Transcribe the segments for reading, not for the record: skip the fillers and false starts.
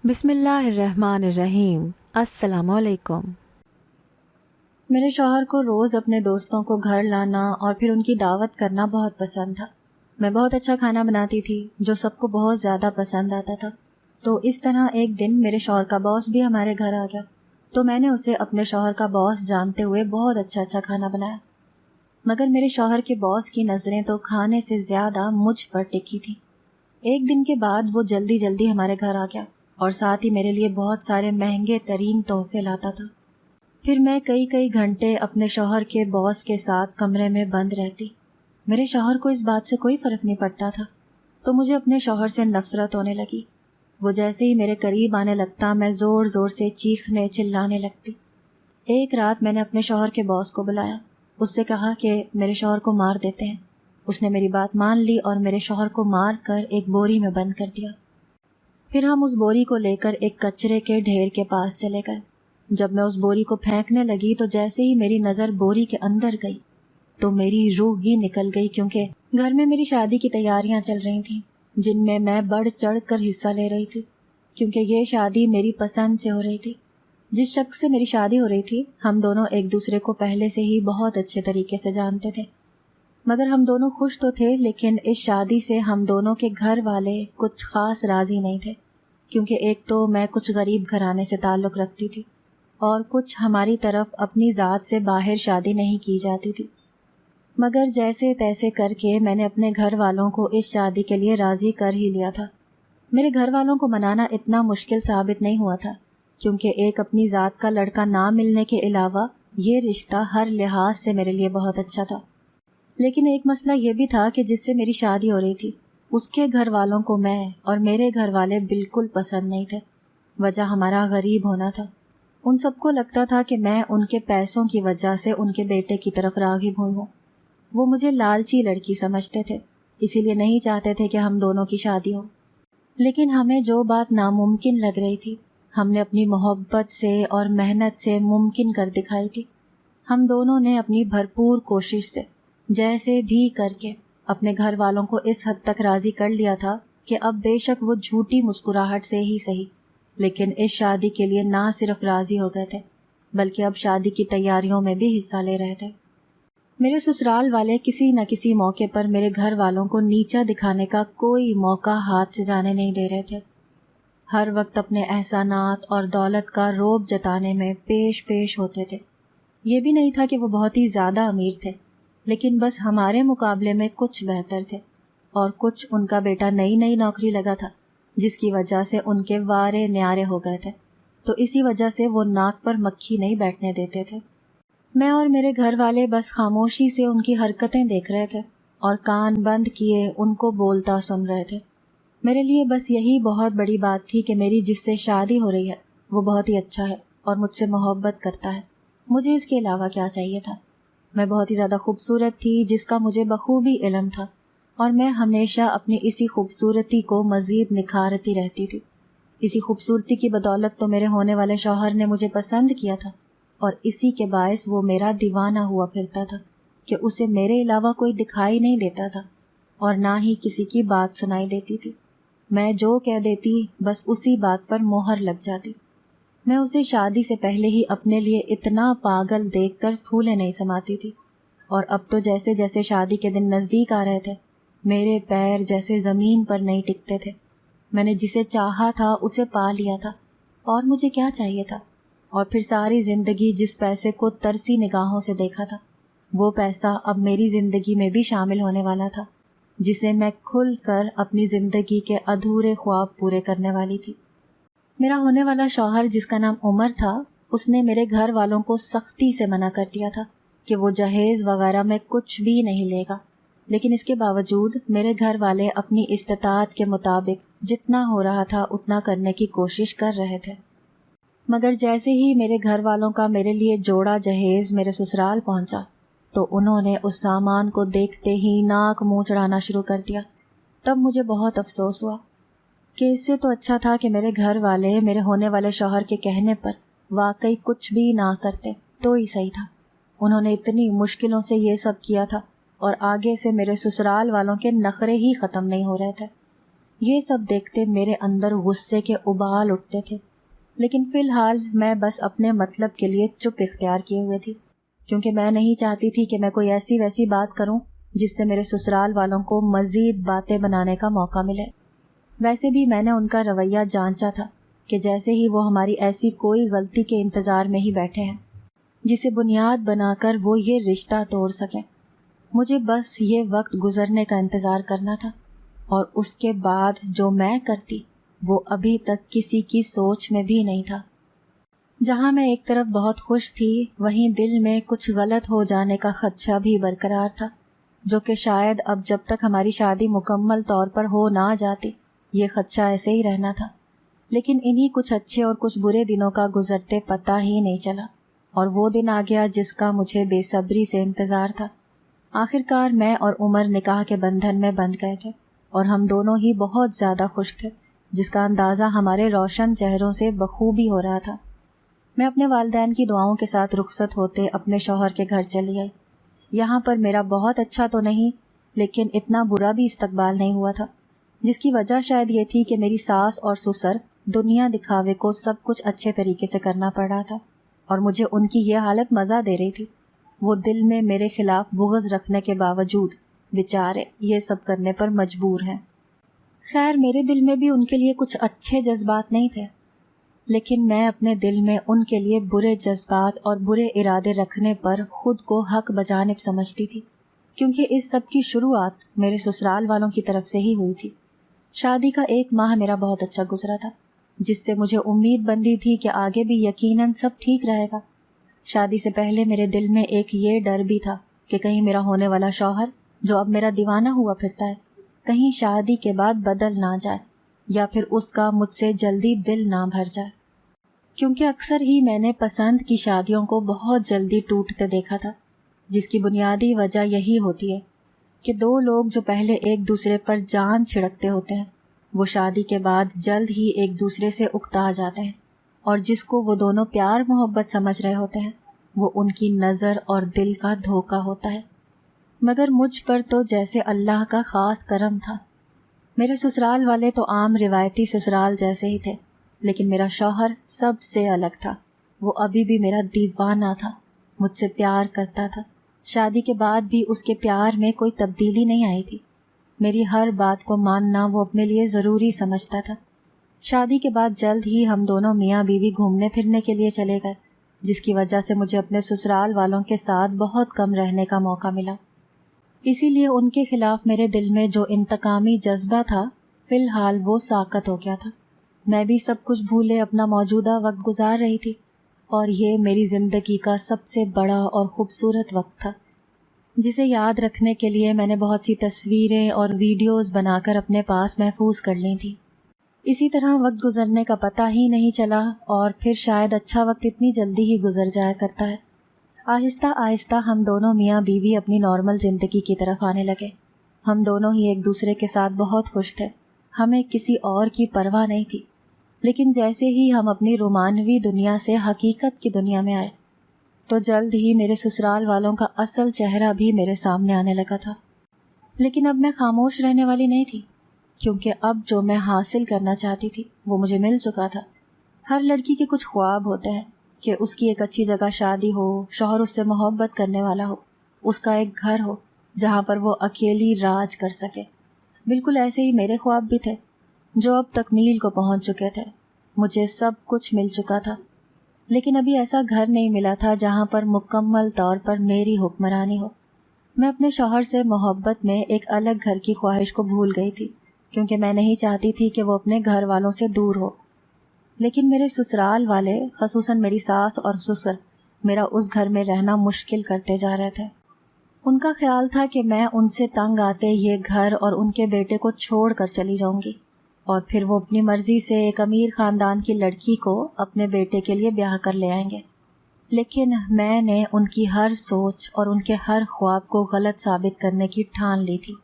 بسم اللہ الرحمن الرحیم۔ السلام علیکم۔ میرے شوہر کو روز اپنے دوستوں کو گھر لانا اور پھر ان کی دعوت کرنا بہت پسند تھا۔ میں بہت اچھا کھانا بناتی تھی جو سب کو بہت زیادہ پسند آتا تھا۔ تو اس طرح ایک دن میرے شوہر کا باس بھی ہمارے گھر آ گیا، تو میں نے اسے اپنے شوہر کا باس جانتے ہوئے بہت اچھا کھانا بنایا۔ مگر میرے شوہر کے باس کی نظریں تو کھانے سے زیادہ مجھ پر ٹکی تھیں۔ ایک دن کے بعد وہ جلدی ہمارے گھر آ گیا اور ساتھ ہی میرے لیے بہت سارے مہنگے ترین تحفے لاتا تھا۔ پھر میں کئی گھنٹے اپنے شوہر کے باس کے ساتھ کمرے میں بند رہتی۔ میرے شوہر کو اس بات سے کوئی فرق نہیں پڑتا تھا، تو مجھے اپنے شوہر سے نفرت ہونے لگی۔ وہ جیسے ہی میرے قریب آنے لگتا میں زور سے چیخنے چلانے لگتی۔ ایک رات میں نے اپنے شوہر کے باس کو بلایا، اس سے کہا کہ میرے شوہر کو مار دیتے ہیں۔ اس نے میری بات مان لی اور میرے شوہر کو مار کر ایک بوری میں بند کر دیا۔ پھر ہم اس بوری کو لے کر ایک کچرے کے ڈھیر کے پاس چلے گئے۔ جب میں اس بوری کو پھینکنے لگی تو جیسے ہی میری نظر بوری کے اندر گئی تو میری روح ہی نکل گئی، کیونکہ گھر میں میری شادی کی تیاریاں چل رہی تھیں جن میں بڑھ چڑھ کر حصہ لے رہی تھی، کیونکہ یہ شادی میری پسند سے ہو رہی تھی۔ جس شخص سے میری شادی ہو رہی تھی ہم دونوں ایک دوسرے کو پہلے سے ہی بہت اچھے طریقے سے جانتے تھے، مگر ہم دونوں خوش تو تھے، لیکن اس شادی سے ہم دونوں کے گھر والے کچھ خاص راضی نہیں تھے، کیونکہ ایک تو میں کچھ غریب گھرانے سے تعلق رکھتی تھی اور کچھ ہماری طرف اپنی ذات سے باہر شادی نہیں کی جاتی تھی۔ مگر جیسے تیسے کر کے میں نے اپنے گھر والوں کو اس شادی کے لیے راضی کر ہی لیا تھا۔ میرے گھر والوں کو منانا اتنا مشکل ثابت نہیں ہوا تھا، کیونکہ ایک اپنی ذات کا لڑکا نہ ملنے کے علاوہ یہ رشتہ ہر لحاظ سے میرے لیے بہت اچھا تھا۔ لیکن ایک مسئلہ یہ بھی تھا کہ جس سے میری شادی ہو رہی تھی اس کے گھر والوں کو میں اور میرے گھر والے بالکل پسند نہیں تھے۔ وجہ ہمارا غریب ہونا تھا۔ ان سب کو لگتا تھا کہ میں ان کے پیسوں کی وجہ سے ان کے بیٹے کی طرف راغب ہوئی ہوں۔ وہ مجھے لالچی لڑکی سمجھتے تھے، اسی لیے نہیں چاہتے تھے کہ ہم دونوں کی شادی ہو۔ لیکن ہمیں جو بات ناممکن لگ رہی تھی ہم نے اپنی محبت سے اور محنت سے ممکن کر دکھائی تھی۔ ہم دونوں نے اپنی بھرپور کوشش سے جیسے بھی کر کے اپنے گھر والوں کو اس حد تک راضی کر لیا تھا کہ اب بے شک وہ جھوٹی مسکراہٹ سے ہی صحیح، لیکن اس شادی کے لیے نہ صرف راضی ہو گئے تھے بلکہ اب شادی کی تیاریوں میں بھی حصہ لے رہے تھے۔ میرے سسرال والے کسی نہ کسی موقع پر میرے گھر والوں کو نیچا دکھانے کا کوئی موقع ہاتھ سے جانے نہیں دے رہے تھے۔ ہر وقت اپنے احسانات اور دولت کا رعب جتانے میں پیش ہوتے تھے۔ یہ بھی نہیں تھا کہ وہ بہت ہی زیادہ امیر تھے، لیکن بس ہمارے مقابلے میں کچھ بہتر تھے، اور کچھ ان کا بیٹا نئی نوکری لگا تھا جس کی وجہ سے ان کے وارے نیارے ہو گئے تھے، تو اسی وجہ سے وہ ناک پر مکھی نہیں بیٹھنے دیتے تھے۔ میں اور میرے گھر والے بس خاموشی سے ان کی حرکتیں دیکھ رہے تھے اور کان بند کیے ان کو بولتا سن رہے تھے۔ میرے لیے بس یہی بہت بڑی بات تھی کہ میری جس سے شادی ہو رہی ہے وہ بہت ہی اچھا ہے اور مجھ سے محبت کرتا ہے۔ مجھے اس کے علاوہ کیا چاہیے تھا؟ میں بہت ہی زیادہ خوبصورت تھی جس کا مجھے بخوبی علم تھا، اور میں ہمیشہ اپنی اسی خوبصورتی کو مزید نکھارتی رہتی تھی۔ اسی خوبصورتی کی بدولت تو میرے ہونے والے شوہر نے مجھے پسند کیا تھا، اور اسی کے باعث وہ میرا دیوانہ ہوا پھرتا تھا کہ اسے میرے علاوہ کوئی دکھائی نہیں دیتا تھا اور نہ ہی کسی کی بات سنائی دیتی تھی۔ میں جو کہہ دیتی بس اسی بات پر مہر لگ جاتی۔ میں اسے شادی سے پہلے ہی اپنے لیے اتنا پاگل دیکھ کر پھولے نہیں سماتی تھی، اور اب تو جیسے جیسے شادی کے دن نزدیک آ رہے تھے میرے پیر جیسے زمین پر نہیں ٹکتے تھے۔ میں نے جسے چاہا تھا اسے پا لیا تھا، اور مجھے کیا چاہیے تھا؟ اور پھر ساری زندگی جس پیسے کو ترسی نگاہوں سے دیکھا تھا وہ پیسہ اب میری زندگی میں بھی شامل ہونے والا تھا، جسے میں کھل کر اپنی زندگی کے ادھورے خواب پورے کرنے والی تھی۔ میرا ہونے والا شوہر جس کا نام عمر تھا، اس نے میرے گھر والوں کو سختی سے منع کر دیا تھا کہ وہ جہیز وغیرہ میں کچھ بھی نہیں لے گا، لیکن اس کے باوجود میرے گھر والے اپنی استطاعت کے مطابق جتنا ہو رہا تھا اتنا کرنے کی کوشش کر رہے تھے۔ مگر جیسے ہی میرے گھر والوں کا میرے لیے جوڑا جہیز میرے سسرال پہنچا تو انہوں نے اس سامان کو دیکھتے ہی ناک منہ چڑھانا شروع کر دیا۔ تب مجھے بہت افسوس ہوا کہ اس سے تو اچھا تھا کہ میرے گھر والے میرے ہونے والے شوہر کے کہنے پر واقعی کچھ بھی نہ کرتے تو ہی صحیح تھا۔ انہوں نے اتنی مشکلوں سے یہ سب کیا تھا، اور آگے سے میرے سسرال والوں کے نخرے ہی ختم نہیں ہو رہے تھے۔ یہ سب دیکھتے میرے اندر غصے کے ابال اٹھتے تھے، لیکن فی الحال میں بس اپنے مطلب کے لیے چپ اختیار کیے ہوئے تھی، کیونکہ میں نہیں چاہتی تھی کہ میں کوئی ایسی ویسی بات کروں جس سے میرے سسرال والوں کو مزید باتیں بنانے کا موقع ملے۔ ویسے بھی میں نے ان کا رویہ جانچا تھا کہ جیسے ہی وہ ہماری ایسی کوئی غلطی کے انتظار میں ہی بیٹھے ہیں جسے بنیاد بنا کر وہ یہ رشتہ توڑ سکیں۔ مجھے بس یہ وقت گزرنے کا انتظار کرنا تھا، اور اس کے بعد جو میں کرتی وہ ابھی تک کسی کی سوچ میں بھی نہیں تھا۔ جہاں میں ایک طرف بہت خوش تھی، وہیں دل میں کچھ غلط ہو جانے کا خدشہ بھی برقرار تھا، جو کہ شاید اب جب تک ہماری شادی مکمل طور پر ہو نہ جاتی یہ خدشہ ایسے ہی رہنا تھا۔ لیکن انہی کچھ اچھے اور کچھ برے دنوں کا گزرتے پتہ ہی نہیں چلا، اور وہ دن آ گیا جس کا مجھے بے صبری سے انتظار تھا۔ آخرکار میں اور عمر نکاح کے بندھن میں بندھ گئے تھے، اور ہم دونوں ہی بہت زیادہ خوش تھے، جس کا اندازہ ہمارے روشن چہروں سے بخوبی ہو رہا تھا۔ میں اپنے والدین کی دعاؤں کے ساتھ رخصت ہوتے اپنے شوہر کے گھر چلی آئی۔ یہاں پر میرا بہت اچھا تو نہیں، لیکن اتنا برا بھی استقبال نہیں ہوا تھا، جس کی وجہ شاید یہ تھی کہ میری ساس اور سسر دنیا دکھاوے کو سب کچھ اچھے طریقے سے کرنا پڑ رہا تھا، اور مجھے ان کی یہ حالت مزہ دے رہی تھی۔ وہ دل میں میرے خلاف بغض رکھنے کے باوجود بیچارے یہ سب کرنے پر مجبور ہیں۔ خیر، میرے دل میں بھی ان کے لیے کچھ اچھے جذبات نہیں تھے، لیکن میں اپنے دل میں ان کے لیے برے جذبات اور برے ارادے رکھنے پر خود کو حق بجانب سمجھتی تھی، کیونکہ اس سب کی شروعات میرے سسرال والوں کی طرف سے ہی ہوئی تھی۔ شادی کا 1 ماہ میرا بہت اچھا گزرا تھا، جس سے مجھے امید بندھی تھی کہ آگے بھی یقیناً سب ٹھیک رہے گا۔ شادی سے پہلے میرے دل میں ایک یہ ڈر بھی تھا کہ کہیں میرا ہونے والا شوہر، جو اب میرا دیوانہ ہوا پھرتا ہے، کہیں شادی کے بعد بدل نہ جائے، یا پھر اس کا مجھ سے جلدی دل نہ بھر جائے، کیونکہ اکثر ہی میں نے پسند کی شادیوں کو بہت جلدی ٹوٹتے دیکھا تھا، جس کی بنیادی وجہ یہی ہوتی ہے کہ 2 لوگ جو پہلے ایک دوسرے پر جان چھڑکتے ہوتے ہیں، وہ شادی کے بعد جلد ہی ایک دوسرے سے اکتا جاتے ہیں، اور جس کو وہ دونوں پیار محبت سمجھ رہے ہوتے ہیں وہ ان کی نظر اور دل کا دھوکہ ہوتا ہے۔ مگر مجھ پر تو جیسے اللہ کا خاص کرم تھا۔ میرے سسرال والے تو عام روایتی سسرال جیسے ہی تھے، لیکن میرا شوہر سب سے الگ تھا۔ وہ ابھی بھی میرا دیوانہ تھا، مجھ سے پیار کرتا تھا۔ شادی کے بعد بھی اس کے پیار میں کوئی تبدیلی نہیں آئی تھی۔ میری ہر بات کو ماننا وہ اپنے لیے ضروری سمجھتا تھا۔ شادی کے بعد جلد ہی ہم دونوں میاں بیوی گھومنے پھرنے کے لیے چلے گئے، جس کی وجہ سے مجھے اپنے سسرال والوں کے ساتھ بہت کم رہنے کا موقع ملا۔ اسی لیے ان کے خلاف میرے دل میں جو انتقامی جذبہ تھا، فی الحال وہ ساکت ہو گیا تھا۔ میں بھی سب کچھ بھولے اپنا موجودہ وقت گزار رہی تھی، اور یہ میری زندگی کا سب سے بڑا اور خوبصورت وقت تھا، جسے یاد رکھنے کے لیے میں نے بہت سی تصویریں اور ویڈیوز بنا کر اپنے پاس محفوظ کر لی تھی۔ اسی طرح وقت گزرنے کا پتہ ہی نہیں چلا، اور پھر شاید اچھا وقت اتنی جلدی ہی گزر جایا کرتا ہے۔ آہستہ آہستہ ہم دونوں میاں بیوی اپنی نارمل زندگی کی طرف آنے لگے۔ ہم دونوں ہی ایک دوسرے کے ساتھ بہت خوش تھے، ہمیں کسی اور کی پرواہ نہیں تھی۔ لیکن جیسے ہی ہم اپنی رومانوی دنیا سے حقیقت کی دنیا میں آئے، تو جلد ہی میرے سسرال والوں کا اصل چہرہ بھی میرے سامنے آنے لگا تھا۔ لیکن اب میں خاموش رہنے والی نہیں تھی، کیونکہ اب جو میں حاصل کرنا چاہتی تھی وہ مجھے مل چکا تھا۔ ہر لڑکی کے کچھ خواب ہوتے ہیں کہ اس کی ایک اچھی جگہ شادی ہو، شوہر اس سے محبت کرنے والا ہو، اس کا ایک گھر ہو جہاں پر وہ اکیلی راج کر سکے۔ بالکل ایسے ہی میرے خواب بھی تھے، جو اب تکمیل کو پہنچ چکے تھے۔ مجھے سب کچھ مل چکا تھا، لیکن ابھی ایسا گھر نہیں ملا تھا جہاں پر مکمل طور پر میری حکمرانی ہو۔ میں اپنے شوہر سے محبت میں ایک الگ گھر کی خواہش کو بھول گئی تھی، کیونکہ میں نہیں چاہتی تھی کہ وہ اپنے گھر والوں سے دور ہو۔ لیکن میرے سسرال والے، خصوصاً میری ساس اور سسر، میرا اس گھر میں رہنا مشکل کرتے جا رہے تھے۔ ان کا خیال تھا کہ میں ان سے تنگ آتے یہ گھر اور ان کے بیٹے کو چھوڑ کر چلی جاؤں گی، اور پھر وہ اپنی مرضی سے ایک امیر خاندان کی لڑکی کو اپنے بیٹے کے لیے بیاہ کر لے آئیں گے۔ لیکن میں نے ان کی ہر سوچ اور ان کے ہر خواب کو غلط ثابت کرنے کی ٹھان لی تھی۔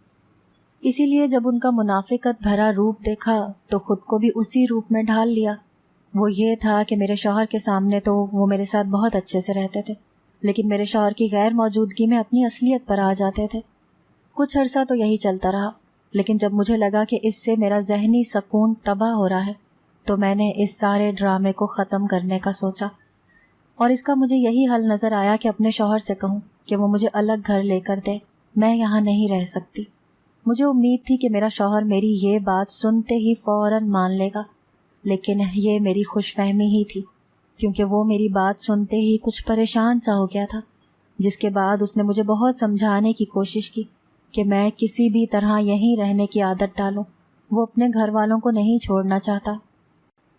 اسی لیے جب ان کا منافقت بھرا روپ دیکھا تو خود کو بھی اسی روپ میں ڈھال لیا۔ وہ یہ تھا کہ میرے شوہر کے سامنے تو وہ میرے ساتھ بہت اچھے سے رہتے تھے، لیکن میرے شوہر کی غیر موجودگی میں اپنی اصلیت پر آ جاتے تھے۔ کچھ عرصہ تو یہی چلتا رہا، لیکن جب مجھے لگا کہ اس سے میرا ذہنی سکون تباہ ہو رہا ہے تو میں نے اس سارے ڈرامے کو ختم کرنے کا سوچا، اور اس کا مجھے یہی حل نظر آیا کہ اپنے شوہر سے کہوں کہ وہ مجھے الگ گھر لے کر دے، میں یہاں نہیں رہ سکتی۔ مجھے امید تھی کہ میرا شوہر میری یہ بات سنتے ہی فوراً مان لے گا، لیکن یہ میری خوش فہمی ہی تھی، کیونکہ وہ میری بات سنتے ہی کچھ پریشان سا ہو گیا تھا، جس کے بعد اس نے مجھے بہت سمجھانے کی کوشش کی کہ میں کسی بھی طرح یہیں رہنے کی عادت ڈالوں، وہ اپنے گھر والوں کو نہیں چھوڑنا چاہتا۔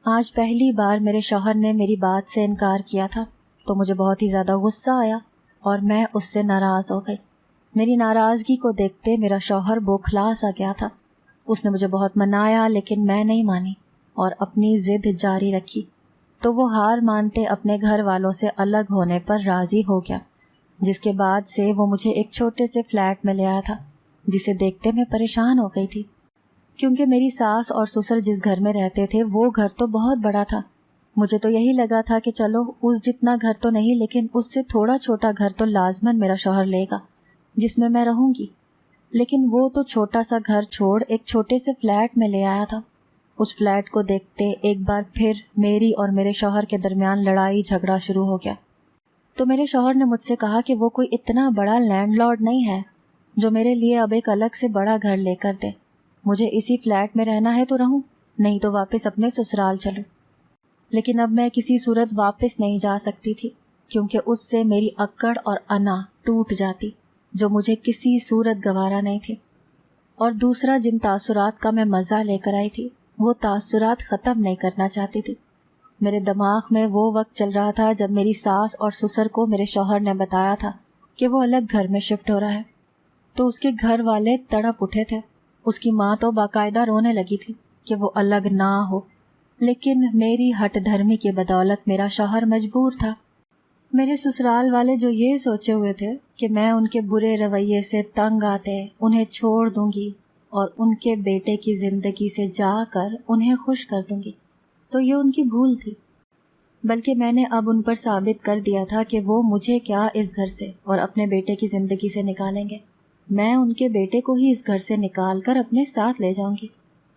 آج پہلی بار میرے شوہر نے میری بات سے انکار کیا تھا تو مجھے بہت ہی زیادہ غصہ آیا اور میں اس سے ناراض ہو گئی۔ میری ناراضگی کو دیکھتے میرا شوہر بوکھلا سا گیا تھا۔ اس نے مجھے بہت منایا لیکن میں نہیں مانی اور اپنی ضد جاری رکھی، تو وہ ہار مانتے اپنے گھر والوں سے الگ ہونے پر راضی ہو گیا، جس کے بعد سے وہ مجھے ایک چھوٹے سے فلیٹ میں لے آیا تھا، جسے دیکھتے میں پریشان ہو گئی تھی، کیونکہ میری ساس اور سسر جس گھر میں رہتے تھے وہ گھر تو بہت بڑا تھا۔ مجھے تو یہی لگا تھا کہ چلو اس جتنا گھر تو نہیں لیکن اس سے تھوڑا چھوٹا گھر تو لازماً میرا شوہر لے گا جس میں میں رہوں گی، لیکن وہ تو چھوٹا سا گھر چھوڑ ایک چھوٹے سے فلیٹ میں لے آیا تھا۔ اس فلیٹ کو دیکھتے ایک بار پھر میری اور میرے شوہر کے درمیان لڑائی جھگڑا شروع ہو گیا۔ تو میرے شوہر نے مجھ سے کہا کہ وہ کوئی اتنا بڑا لینڈ لارڈ نہیں ہے جو میرے لیے اب ایک الگ سے بڑا گھر لے کر دے، مجھے اسی فلیٹ میں رہنا ہے تو رہوں، نہیں تو واپس اپنے سسرال چلوں۔ لیکن اب میں کسی صورت واپس نہیں جا سکتی تھی، کیونکہ اس سے میری اکڑ اور انا ٹوٹ جاتی جو مجھے کسی صورت گوارا نہیں تھی، اور دوسرا جن تاثرات کا میں مزہ لے کر آئی تھی وہ تاثرات ختم نہیں کرنا چاہتی تھی۔ میرے دماغ میں وہ وقت چل رہا تھا جب میری ساس اور سسر کو میرے شوہر نے بتایا تھا کہ وہ الگ گھر میں شفٹ ہو رہا ہے، تو اس کے گھر والے تڑپ اٹھے تھے۔ اس کی ماں تو باقاعدہ رونے لگی تھی کہ وہ الگ نہ ہو، لیکن میری ہٹ دھرمی کی بدولت میرا شوہر مجبور تھا۔ میرے سسرال والے جو یہ سوچے ہوئے تھے کہ میں ان کے برے رویے سے تنگ آتے انہیں چھوڑ دوں گی اور ان کے بیٹے کی زندگی سے جا کر انہیں خوش کر دوں گی، تو یہ ان کی بھول تھی، بلکہ میں نے اب ان پر ثابت کر دیا تھا کہ وہ مجھے کیا اس گھر سے اور اپنے بیٹے کی زندگی سے نکالیں گے، میں ان کے بیٹے کو ہی اس گھر سے نکال کر اپنے ساتھ لے جاؤں گی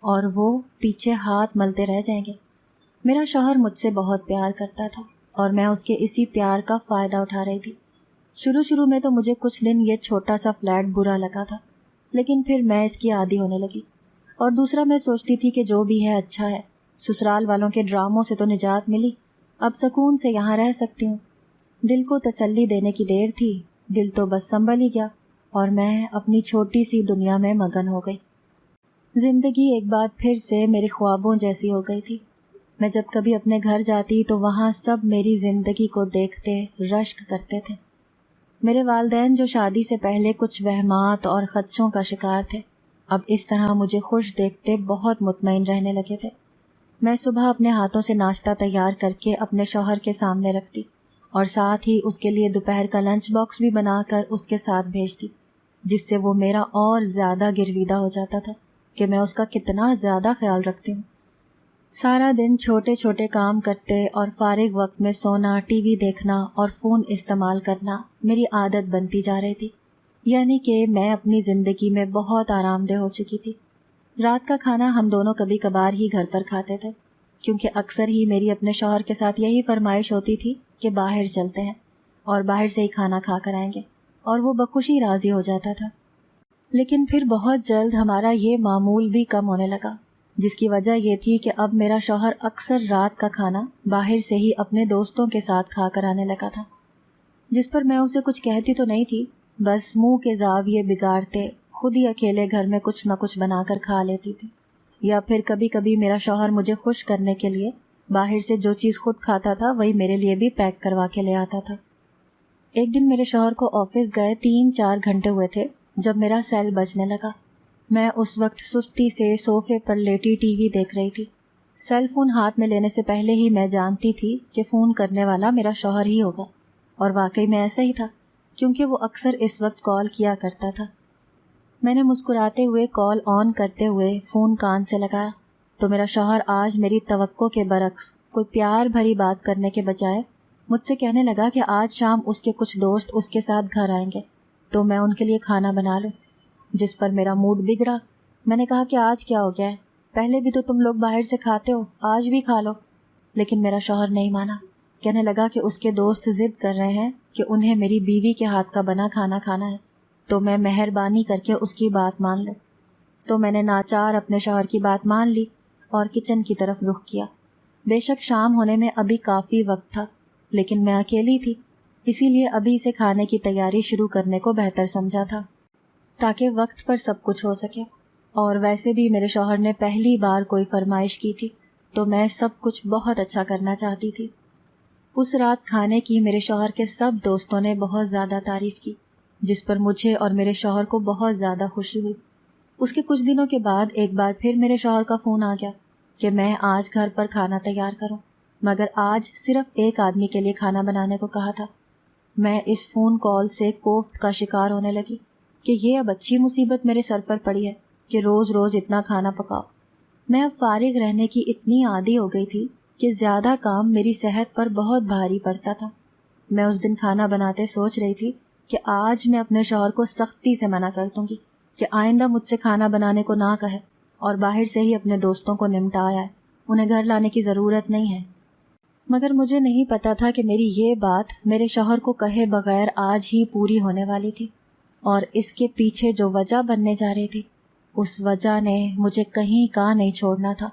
اور وہ پیچھے ہاتھ ملتے رہ جائیں گے۔ میرا شوہر مجھ سے بہت پیار کرتا تھا اور میں اس کے اسی پیار کا فائدہ اٹھا رہی تھی۔ شروع میں تو مجھے کچھ دن یہ چھوٹا سا فلیٹ برا لگا تھا، لیکن پھر میں اس کی عادی ہونے لگی، اور دوسرا میں سوچتی تھی کہ جو بھی ہے اچھا ہے، سسرال والوں کے ڈراموں سے تو نجات ملی، اب سکون سے یہاں رہ سکتی ہوں۔ دل کو تسلی دینے کی دیر تھی، دل تو بس سنبھل ہی گیا اور میں اپنی چھوٹی سی دنیا میں مگن ہو گئی۔ زندگی ایک بار پھر سے میرے خوابوں جیسی ہو گئی تھی۔ میں جب کبھی اپنے گھر جاتی تو وہاں سب میری زندگی کو دیکھتے رشک کرتے تھے۔ میرے والدین جو شادی سے پہلے کچھ وہمات اور خدشوں کا شکار تھے، اب اس طرح مجھے خوش دیکھتے بہت مطمئن رہنے لگے تھے۔ میں صبح اپنے ہاتھوں سے ناشتہ تیار کر کے اپنے شوہر کے سامنے رکھتی اور ساتھ ہی اس کے لیے دوپہر کا لنچ باکس بھی بنا کر اس کے ساتھ بھیجتی، جس سے وہ میرا اور زیادہ گرویدہ ہو جاتا تھا کہ میں اس کا کتنا زیادہ خیال رکھتی ہوں۔ سارا دن چھوٹے چھوٹے کام کرتے اور فارغ وقت میں سونا، ٹی وی دیکھنا اور فون استعمال کرنا میری عادت بنتی جا رہی تھی، یعنی کہ میں اپنی زندگی میں بہت آرام دہ ہو چکی تھی۔ رات کا کھانا ہم دونوں کبھی کبھار ہی گھر پر کھاتے تھے، کیونکہ اکثر ہی میری اپنے شوہر کے ساتھ یہی فرمائش ہوتی تھی کہ باہر چلتے ہیں اور باہر سے ہی کھانا کھا کر آئیں گے، اور وہ بخوشی راضی ہو جاتا تھا۔ لیکن پھر بہت جلد ہمارا یہ معمول بھی کم ہونے لگا، جس کی وجہ یہ تھی کہ اب میرا شوہر اکثر رات کا کھانا باہر سے ہی اپنے دوستوں کے ساتھ کھا کر آنے لگا تھا، جس پر میں اسے کچھ کہتی تو نہیں تھی، بس منہ کے زاویے بگاڑتے خود ہی اکیلے گھر میں کچھ نہ کچھ بنا کر کھا لیتی تھی، یا پھر کبھی کبھی میرا شوہر مجھے خوش کرنے کے لیے باہر سے جو چیز خود کھاتا تھا وہی میرے لیے بھی پیک کروا کے لے آتا تھا۔ ایک دن میرے شوہر کو آفس گئے 3-4 گھنٹے ہوئے تھے جب میرا سیل بجنے لگا۔ میں اس وقت سستی سے صوفے پر لیٹی ٹی وی دیکھ رہی تھی۔ سیل فون ہاتھ میں لینے سے پہلے ہی میں جانتی تھی کہ فون کرنے والا میرا شوہر ہی ہوگا، اور واقعی میں ایسا ہی تھا، کیونکہ وہ اکثر اس وقت کال کیا کرتا تھا۔ میں نے مسکراتے ہوئے کال آن کرتے ہوئے فون کان سے لگایا تو میرا شوہر آج میری توقع کے برعکس کوئی پیار بھری بات کرنے کے بجائے مجھ سے کہنے لگا کہ آج شام اس کے کچھ دوست اس کے ساتھ گھر آئیں گے تو میں ان کے لیے کھانا بنا لوں، جس پر میرا موڈ بگڑا میں نے کہا کہ آج کیا ہو گیا ہے؟ پہلے بھی تو تم لوگ باہر سے کھاتے ہو، آج بھی کھا لو۔ لیکن میرا شوہر نہیں مانا، کہنے لگا کہ اس کے دوست ضد کر رہے ہیں کہ انہیں میری بیوی کے ہاتھ کا بنا کھانا کھانا ہے، تو میں مہربانی کر کے اس کی بات مان لوں۔ تو میں نے ناچار اپنے شوہر کی بات مان لی اور کچن کی طرف رخ کیا۔ بے شک شام ہونے میں ابھی کافی وقت تھا، لیکن میں اکیلی تھی، اسی لیے ابھی سے کھانے کی تیاری شروع کرنے کو بہتر سمجھا تھا تاکہ وقت پر سب کچھ ہو سکے۔ اور ویسے بھی میرے شوہر نے پہلی بار کوئی فرمائش کی تھی، تو میں سب کچھ بہت اچھا کرنا چاہتی تھی۔ اس رات کھانے کی میرے شوہر کے سب دوستوں نے بہت زیادہ تعریف کی، جس پر مجھے اور میرے شوہر کو بہت زیادہ خوشی ہوئی۔ اس کے کچھ دنوں کے بعد ایک بار پھر میرے شوہر کا فون آ گیا کہ میں آج گھر پر کھانا تیار کروں، مگر آج صرف ایک آدمی کے لیے کھانا بنانے کو کہا تھا۔ میں اس فون کال سے کوفت کا شکار ہونے لگی کہ یہ اب اچھی مصیبت میرے سر پر پڑی ہے کہ روز روز اتنا کھانا پکاؤ۔ میں اب فارغ رہنے کی اتنی عادی ہو گئی تھی کہ زیادہ کام میری صحت پر بہت بھاری پڑتا تھا۔ میں اس دن کھانا بناتے سوچ رہی تھی کہ آج میں اپنے شوہر کو سختی سے منع کر دوں گی کہ آئندہ مجھ سے کھانا بنانے کو نہ کہے اور باہر سے ہی اپنے دوستوں کو نمٹا آئے، انہیں گھر لانے کی ضرورت نہیں ہے۔ مگر مجھے نہیں پتا تھا کہ میری یہ بات میرے شوہر کو کہے بغیر آج ہی پوری ہونے والی تھی، اور اس کے پیچھے جو وجہ بننے جا رہی تھی اس وجہ نے مجھے کہیں کا نہیں چھوڑنا تھا،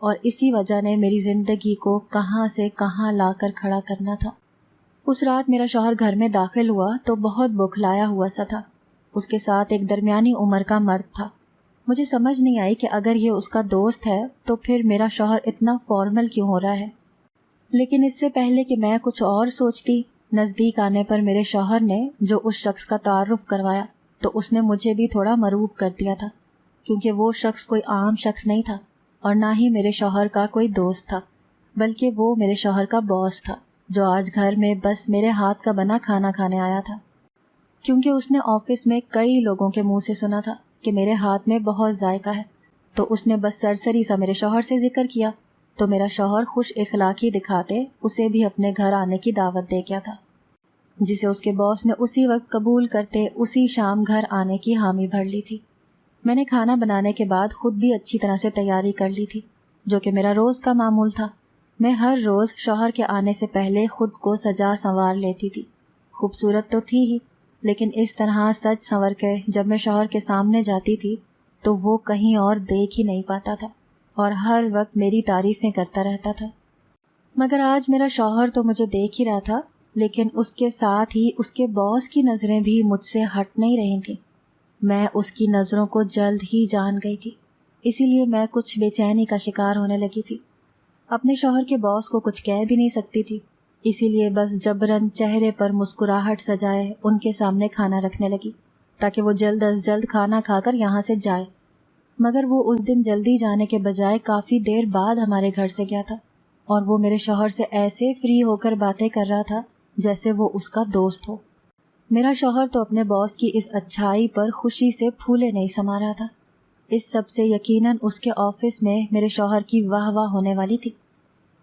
اور اسی وجہ نے میری زندگی کو کہاں سے کہاں لا کر کھڑا کرنا تھا۔ اس رات میرا شوہر گھر میں داخل ہوا تو بہت بوکھلایا ہوا سا تھا۔ اس کے ساتھ ایک درمیانی عمر کا مرد تھا۔ مجھے سمجھ نہیں آئی کہ اگر یہ اس کا دوست ہے تو پھر میرا شوہر اتنا فارمل کیوں ہو رہا ہے۔ لیکن اس سے پہلے کہ میں کچھ اور سوچتی، نزدیک آنے پر میرے شوہر نے جو اس شخص کا تعارف کروایا تو اس نے مجھے بھی تھوڑا مرعوب کر دیا تھا، کیونکہ وہ شخص کوئی عام شخص نہیں تھا اور نہ ہی میرے شوہر کا کوئی دوست تھا، بلکہ وہ میرے شوہر کا باس تھا جو آج گھر میں بس میرے ہاتھ کا بنا کھانا کھانے آیا تھا۔ کیونکہ اس نے آفس میں کئی لوگوں کے منہ سے سنا تھا کہ میرے ہاتھ میں بہت ذائقہ ہے، تو اس نے بس سرسری سا میرے شوہر سے ذکر کیا، تو میرا شوہر خوش اخلاقی دکھاتے اسے بھی اپنے گھر آنے کی دعوت دے گیا تھا، جسے اس کے باس نے اسی وقت قبول کرتے اسی شام گھر آنے کی حامی بھر لی تھی۔ میں نے کھانا بنانے کے بعد خود بھی اچھی طرح سے تیاری کر لی تھی، جو کہ میرا روز کا معمول تھا۔ میں ہر روز شوہر کے آنے سے پہلے خود کو سجا سنوار لیتی تھی۔ خوبصورت تو تھی ہی، لیکن اس طرح سج سنور کے جب میں شوہر کے سامنے جاتی تھی تو وہ کہیں اور دیکھ ہی نہیں پاتا تھا اور ہر وقت میری تعریفیں کرتا رہتا تھا۔ مگر آج میرا شوہر تو مجھے دیکھ ہی رہا تھا، لیکن اس کے ساتھ ہی اس کے باس کی نظریں بھی مجھ سے ہٹ نہیں رہی تھیں۔ میں اس کی نظروں کو جلد ہی جان گئی تھی، اسی لیے میں کچھ بے چینی کا شکار ہونے لگی تھی۔ اپنے شوہر کے باس کو کچھ کہہ بھی نہیں سکتی تھی، اسی لیے بس جبراً چہرے پر مسکراہٹ سجائے ان کے سامنے کھانا رکھنے لگی تاکہ وہ جلد از جلد کھانا کھا کر یہاں سے جائے۔ مگر وہ اس دن جلدی جانے کے بجائے کافی دیر بعد ہمارے گھر سے گیا تھا، اور وہ میرے شوہر سے ایسے فری ہو کر باتیں کر رہا تھا جیسے وہ اس کا دوست ہو۔ میرا شوہر تو اپنے باس کی اس اچھائی پر خوشی سے پھولے نہیں سما رہا تھا۔ اس سب سے یقیناً اس کے آفس میں میرے شوہر کی واہ واہ ہونے والی تھی۔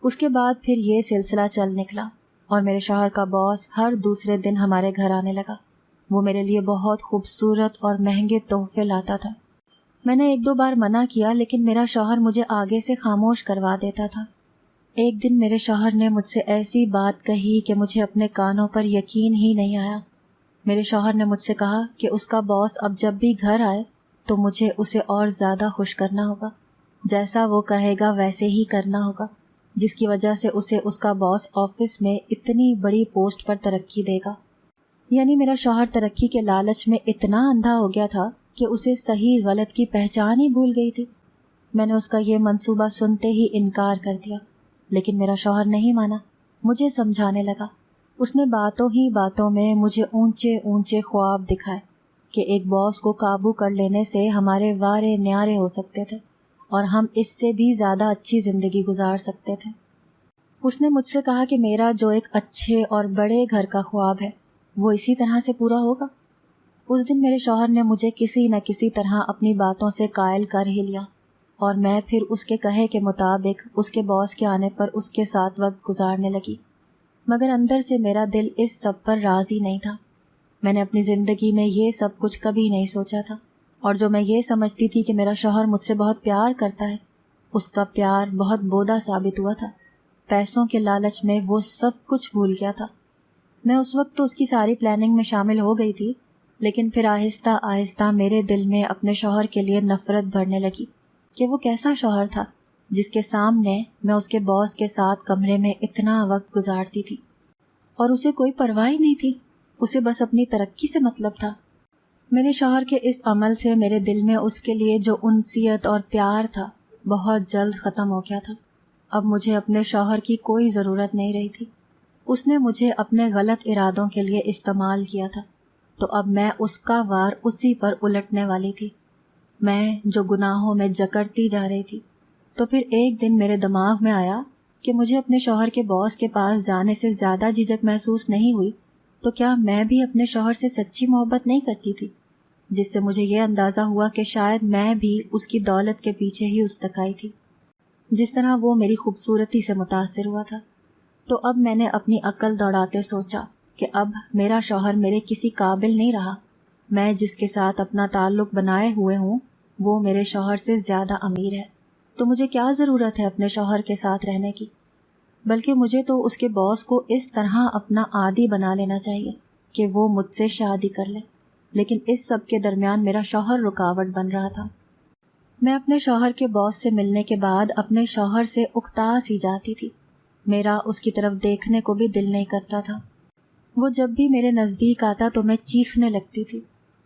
اس کے بعد پھر یہ سلسلہ چل نکلا اور میرے شوہر کا باس ہر دوسرے دن ہمارے گھر آنے لگا۔ وہ میرے لیے بہت خوبصورت اور مہنگے تحفے لاتا تھا۔ میں نے ایک دو بار منع کیا، لیکن میرا شوہر مجھے آگے سے خاموش کروا دیتا تھا۔ ایک دن میرے شوہر نے مجھ سے ایسی بات کہی کہ مجھے اپنے کانوں پر یقین ہی نہیں آیا۔ میرے شوہر نے مجھ سے کہا کہ اس کا باس اب جب بھی گھر آئے تو مجھے اسے اور زیادہ خوش کرنا ہوگا، جیسا وہ کہے گا ویسے ہی کرنا ہوگا، جس کی وجہ سے اسے اس کا باس آفس میں اتنی بڑی پوسٹ پر ترقی دے گا۔ یعنی میرا شوہر ترقی کے لالچ میں اتنا اندھا ہو گیا تھا کہ اسے صحیح غلط کی پہچان ہی بھول گئی تھی۔ میں نے اس کا یہ منصوبہ سنتے ہی انکار کر دیا، لیکن میرا شوہر نہیں مانا، مجھے سمجھانے لگا۔ اس نے باتوں ہی باتوں میں مجھے اونچے اونچے خواب دکھائے کہ ایک باس کو قابو کر لینے سے ہمارے وارے نیارے ہو سکتے تھے اور ہم اس سے بھی زیادہ اچھی زندگی گزار سکتے تھے۔ اس نے مجھ سے کہا کہ میرا جو ایک اچھے اور بڑے گھر کا خواب ہے وہ اسی طرح سے پورا ہوگا۔ اس دن میرے شوہر نے مجھے کسی نہ کسی طرح اپنی باتوں سے قائل کر ہی لیا، اور میں پھر اس کے کہے کے مطابق اس کے باس کے آنے پر اس کے ساتھ وقت گزارنے لگی۔ مگر اندر سے میرا دل اس سب پر راضی نہیں تھا۔ میں نے اپنی زندگی میں یہ سب کچھ کبھی نہیں سوچا تھا، اور جو میں یہ سمجھتی تھی کہ میرا شوہر مجھ سے بہت پیار کرتا ہے، اس کا پیار بہت بودا ثابت ہوا تھا۔ پیسوں کے لالچ میں وہ سب کچھ بھول گیا تھا۔ میں اس وقت تو اس کی ساری پلاننگ میں شامل ہو گئی تھی، لیکن پھر آہستہ آہستہ میرے دل میں اپنے شوہر کے لیے نفرت بھرنے لگی کہ وہ کیسا شوہر تھا جس کے سامنے میں اس کے باس کے ساتھ کمرے میں اتنا وقت گزارتی تھی اور اسے کوئی پرواہ ہی نہیں تھی، اسے بس اپنی ترقی سے مطلب تھا۔ میرے شوہر کے اس عمل سے میرے دل میں اس کے لیے جو انسیت اور پیار تھا بہت جلد ختم ہو گیا تھا۔ اب مجھے اپنے شوہر کی کوئی ضرورت نہیں رہی تھی۔ اس نے مجھے اپنے غلط ارادوں کے لیے استعمال کیا تھا، تو اب میں اس کا وار اسی پر الٹنے والی تھی۔ میں جو گناہوں میں جکڑتی جا رہی تھی، تو پھر ایک دن میرے دماغ میں آیا کہ مجھے اپنے شوہر کے باس کے پاس جانے سے زیادہ جھجک محسوس نہیں ہوئی تو کیا میں بھی اپنے شوہر سے سچی محبت نہیں کرتی تھی، جس سے مجھے یہ اندازہ ہوا کہ شاید میں بھی اس کی دولت کے پیچھے ہی استکائی تھی، جس طرح وہ میری خوبصورتی سے متاثر ہوا تھا۔ تو اب میں نے اپنی عقل دوڑاتے سوچا کہ اب میرا شوہر میرے کسی قابل نہیں رہا۔ میں جس کے ساتھ اپنا تعلق بنائے ہوئے ہوں وہ میرے شوہر سے زیادہ امیر ہے، تو مجھے کیا ضرورت ہے اپنے شوہر کے ساتھ رہنے کی؟ بلکہ مجھے تو اس کے باس کو اس طرح اپنا عادی بنا لینا چاہیے کہ وہ مجھ سے شادی کر لے۔ لیکن اس سب کے درمیان میرا شوہر رکاوٹ بن رہا تھا۔ میں اپنے شوہر کے باس سے ملنے کے بعد اپنے شوہر سے اکتا سی جاتی تھی۔ میرا اس کی طرف دیکھنے کو بھی دل نہیں کرتا تھا۔ وہ جب بھی میرے نزدیک آتا تو میں چیخنے لگتی تھی،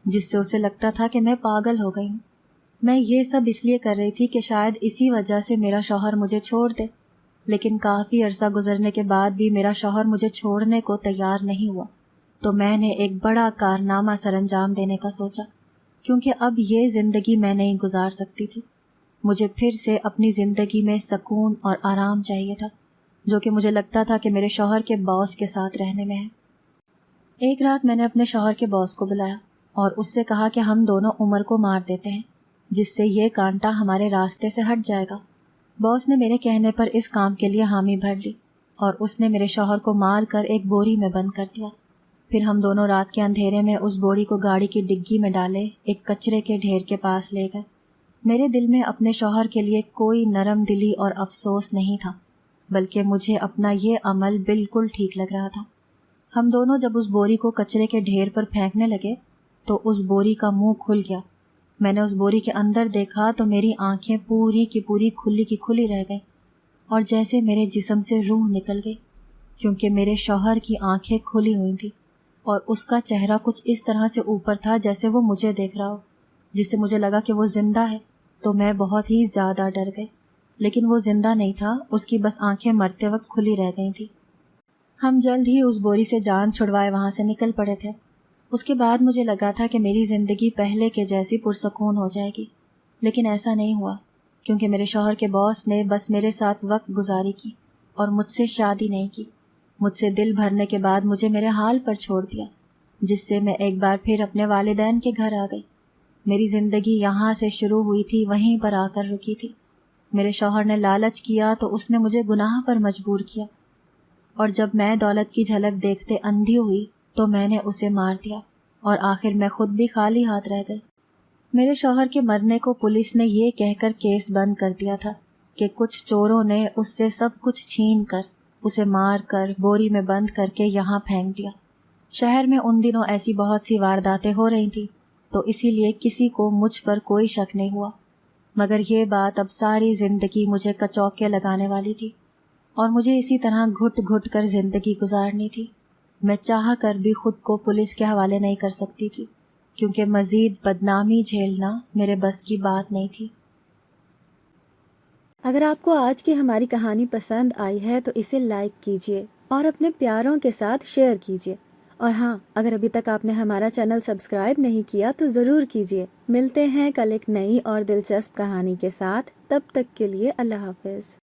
جس سے اسے لگتا تھا کہ میں پاگل ہو گئی ہوں۔ میں یہ سب اس لیے کر رہی تھی کہ شاید اسی وجہ سے میرا شوہر مجھے چھوڑ دے، لیکن کافی عرصہ گزرنے کے بعد بھی میرا شوہر مجھے چھوڑنے کو تیار نہیں ہوا، تو میں نے ایک بڑا کارنامہ سر انجام دینے کا سوچا، کیونکہ اب یہ زندگی میں نہیں گزار سکتی تھی۔ مجھے پھر سے اپنی زندگی میں سکون اور آرام چاہیے تھا، جو کہ مجھے لگتا تھا کہ میرے شوہر کے باس کے ساتھ رہنے میں ہے۔ ایک رات میں نے اپنے شوہر کے باس کو بلایا اور اس سے کہا کہ ہم دونوں عمر کو مار دیتے ہیں، جس سے یہ کانٹا ہمارے راستے سے ہٹ جائے گا۔ باس نے میرے کہنے پر اس کام کے لیے حامی بھر لی اور اس نے میرے شوہر کو مار کر ایک بوری میں بند کر دیا۔ پھر ہم دونوں رات کے اندھیرے میں اس بوری کو گاڑی کی ڈگی میں ڈالے ایک کچرے کے ڈھیر کے پاس لے گئے۔ میرے دل میں اپنے شوہر کے لیے کوئی نرم دلی اور افسوس نہیں تھا، بلکہ مجھے اپنا یہ عمل بالکل ٹھیک لگ رہا تھا۔ ہم دونوں جب اس بوری کو کچرے کے ڈھیر پر پھینکنے لگے تو اس بوری کا منہ کھل گیا۔ میں نے اس بوری کے اندر دیکھا تو میری آنکھیں پوری کی پوری کھلی کی کھلی رہ گئیں اور جیسے میرے جسم سے روح نکل گئی، کیونکہ میرے شوہر کی آنکھیں کھلی ہوئی تھیں اور اس کا چہرہ کچھ اس طرح سے اوپر تھا جیسے وہ مجھے دیکھ رہا ہو، جس سے مجھے لگا کہ وہ زندہ ہے، تو میں بہت ہی زیادہ ڈر گئی۔ لیکن وہ زندہ نہیں تھا، اس کی بس آنکھیں مرتے وقت کھلی رہ گئی تھیں۔ ہم جلد ہی اس بوری سے جان چھڑوائے وہاں سے نکل پڑے تھے۔ اس کے بعد مجھے لگا تھا کہ میری زندگی پہلے کے جیسی پرسکون ہو جائے گی، لیکن ایسا نہیں ہوا، کیونکہ میرے شوہر کے باس نے بس میرے ساتھ وقت گزاری کی اور مجھ سے شادی نہیں کی۔ مجھ سے دل بھرنے کے بعد مجھے میرے حال پر چھوڑ دیا، جس سے میں ایک بار پھر اپنے والدین کے گھر آ گئی۔ میری زندگی یہاں سے شروع ہوئی تھی وہیں پر آ کر رکی تھی۔ میرے شوہر نے لالچ کیا تو اس نے مجھے گناہ پر مجبور کیا، اور جب میں دولت کی جھلک دیکھتے اندھی ہوئی تو میں نے اسے مار دیا اور آخر میں خود بھی خالی ہاتھ رہ گئی۔ میرے شوہر کے مرنے کو پولیس نے یہ کہہ کر کیس بند کر دیا تھا کہ کچھ چوروں نے اس سے سب کچھ چھین کر اسے مار کر بوری میں بند کر کے یہاں پھینک دیا۔ شہر میں ان دنوں ایسی بہت سی وارداتیں ہو رہی تھیں، تو اسی لیے کسی کو مجھ پر کوئی شک نہیں ہوا، مگر یہ بات اب ساری زندگی مجھے کچوکے لگانے والی تھی اور مجھے اسی طرح گھٹ گھٹ کر زندگی گزارنی تھی۔ میں چاہ کر بھی خود کو پولیس کے حوالے نہیں کر سکتی تھی، کیونکہ مزید بدنامی جھیلنا میرے بس کی بات نہیں تھی۔ اگر آپ کو آج کی ہماری کہانی پسند آئی ہے تو اسے لائک کیجیے اور اپنے پیاروں کے ساتھ شیئر کیجیے، اور ہاں، اگر ابھی تک آپ نے ہمارا چینل سبسکرائب نہیں کیا تو ضرور کیجیے۔ ملتے ہیں کل ایک نئی اور دلچسپ کہانی کے ساتھ، تب تک کے لیے اللہ حافظ۔